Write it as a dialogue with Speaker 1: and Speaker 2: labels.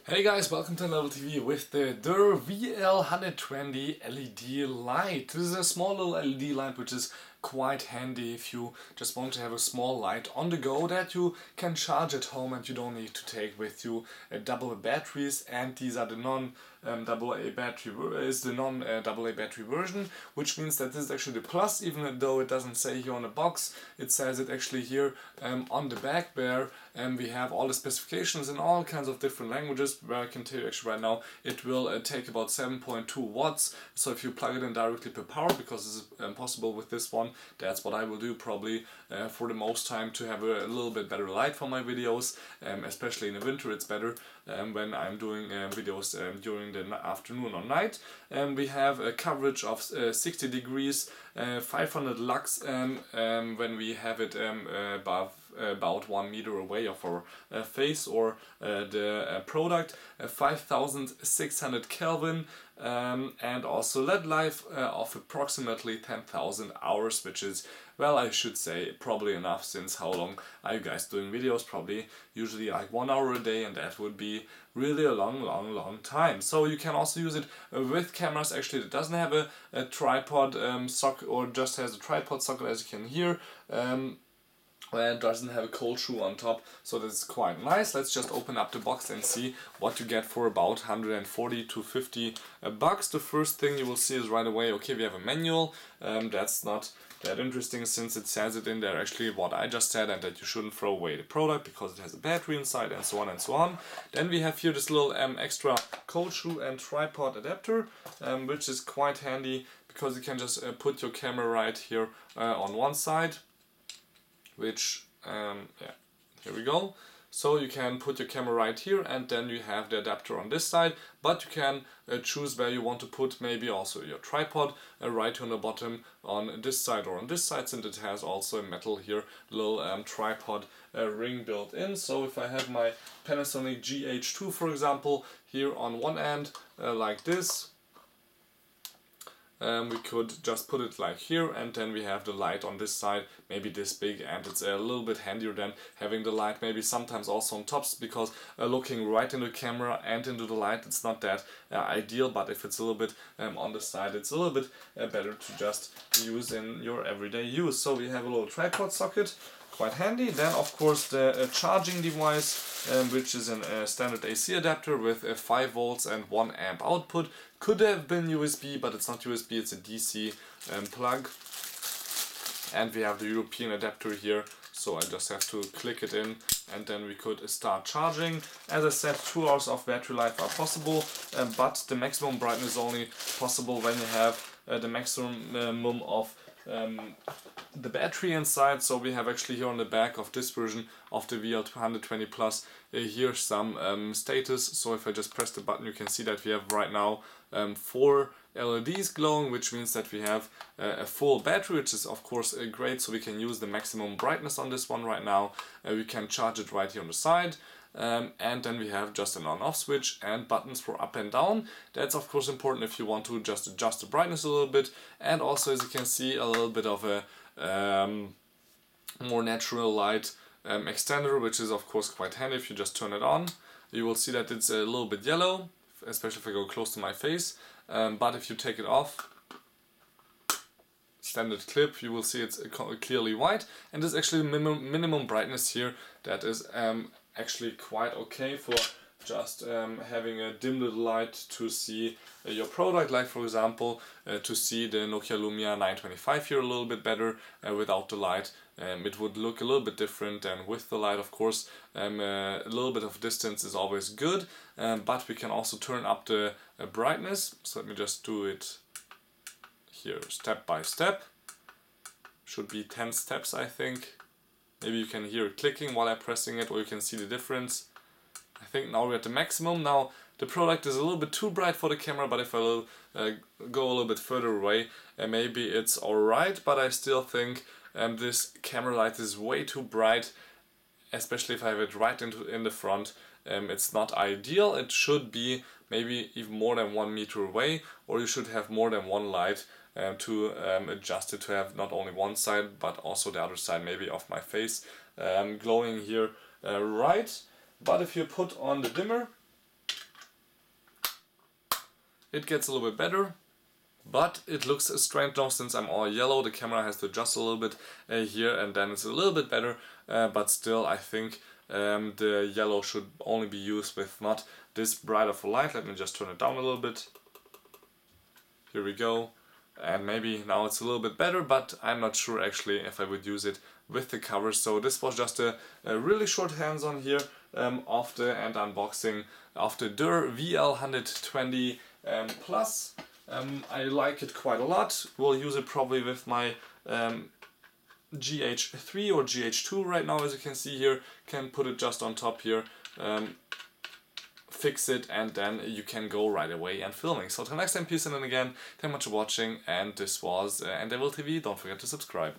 Speaker 1: Hey guys, welcome to Untitled TV with the Doer VL120 LED light. This is a small little LED light which is quite handy if you just want to have a small light on the go that you can charge at home and you don't need to take with you double batteries. And these are the non-AA battery version, which means that this is actually the plus, even though it doesn't say here on the box. It says it actually here on the back, where we have all the specifications in all kinds of different languages, where I can tell you actually right now it will take about 7.2 watts. So if you plug it in directly per power, because this is possible with this one, that's what I will do probably for the most time, to have a little bit better light for my videos. Especially in the winter it's better when I'm doing videos during the afternoon or night. We have a coverage of 60 degrees, 500 lux when we have it above about 1 meter away of our face or the product, 5600 Kelvin, and also LED life of approximately 10,000 hours, which is, well, I should say probably enough, since how long are you guys doing videos? Probably usually like 1 hour a day, and that would be really a long time. So you can also use it with cameras. Actually, it doesn't have a tripod socket, or just has a tripod socket, as you can hear. It doesn't have a cold shoe on top, so that's quite nice. Let's just open up the box and see what you get for about 140 to 50 bucks. The first thing you will see is right away, okay, we have a manual. That's not that interesting, since it says it in there actually what I just said, and that you shouldn't throw away the product because it has a battery inside, and so on and so on. Then we have here this little extra cold shoe and tripod adapter, which is quite handy because you can just put your camera right here on one side, which yeah, here we go. So you can put your camera right here, and then you have the adapter on this side, but you can choose where you want to put maybe also your tripod, right on the bottom on this side or on this side, since it has also a metal here little tripod ring built in. So if I have my Panasonic GH2, for example, here on one end like this, we could just put it like here, and then we have the light on this side, maybe this big, and it's a little bit handier than having the light maybe sometimes also on tops, because looking right into the camera and into the light, it's not that ideal. But if it's a little bit on the side, it's a little bit better to just use in your everyday use. So we have a little tripod socket, quite handy. Then of course the charging device, which is a standard AC adapter with 5 volts and 1 amp output. Could have been USB, but it's not USB, it's a DC plug. And we have the European adapter here, so I just have to click it in, and then we could start charging. As I said, 2 hours of battery life are possible, but the maximum brightness is only possible when you have the maximum of the battery inside. So we have actually here on the back of this version of the VL120 Plus here some status. So if I just press the button, you can see that we have right now 4 LEDs glowing, which means that we have a full battery, which is of course great. So we can use the maximum brightness on this one right now. We can charge it right here on the side. And then we have just an on-off switch and buttons for up and down. That's of course important if you want to just adjust the brightness a little bit, and also, as you can see, a little bit of a more natural light extender, which is of course quite handy. If you just turn it on, you will see that it's a little bit yellow, especially if I go close to my face, but if you take it off, standard clip, you will see it's clearly white. And there's actually minimum brightness here that is actually quite okay for just having a dim little light to see your product, like for example to see the Nokia Lumia 925 here a little bit better without the light. It would look a little bit different than with the light, of course. A little bit of distance is always good, but we can also turn up the brightness. So let me just do it here step by step. Should be 10 steps, I think. Maybe you can hear it clicking while I'm pressing it, or you can see the difference. I think now we're at the maximum. Now the product is a little bit too bright for the camera, but if I will go a little bit further away, maybe it's alright, but I still think this camera light is way too bright, especially if I have it right in the front. It's not ideal. It should be maybe even more than 1 meter away, or you should have more than one light to adjust it to have not only one side but also the other side maybe of my face glowing here right. But if you put on the dimmer, it gets a little bit better. But it looks strange now since I'm all yellow. The camera has to adjust a little bit here, and then it's a little bit better. But still, I think the yellow should only be used with not this bright of a light. Let me just turn it down a little bit. Here we go. And maybe now it's a little bit better, but I'm not sure actually if I would use it with the cover. So this was just a really short hands-on here of the and unboxing of the Doer VL120 Plus. I like it quite a lot. We'll use it probably with my GH3 or GH2 right now, as you can see here. Can put it just on top here, fix it, and then you can go right away and filming. So till next time, peace, and then again, thank you much for watching, and this was Untitled TV. Don't forget to subscribe.